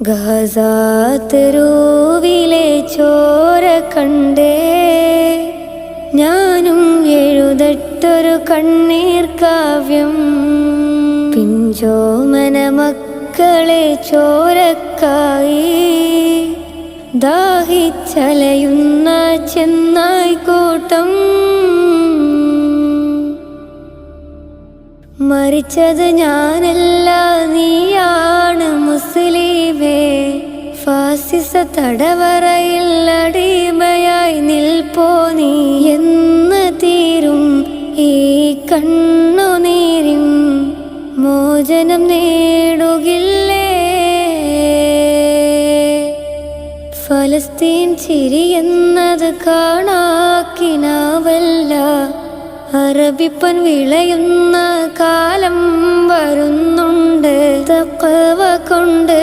ഗസാതെരുവിലെ ചോര കണ്ടേ ഞാനും എഴുതട്ടൊരു കണ്ണീർ കാവ്യം. പിഞ്ചോമന മക്കളെ ചോരക്കായി ദാഹിച്ചലയുന്ന ചെന്നായ്ക്കൂട്ടം. മരിച്ചത് ഞാനല്ല, നീയാണ് മുസ്ലിമേ. ഫാസിസ തടവറയിൽ അടിമയായി നിൽപ്പോ നീ എന്ന് തീരും ഈ കണ്ണുനീരിൻ മോചനം നേടുകില്ലേ? ഫലസ്തീൻ ചിരിയെന്നത് കാണാക്കിനാവല്ല, അറബിപ്പൻ വിളയുന്ന കാലം വരുന്നുണ്ട് തഖ്വ കൊണ്ട്.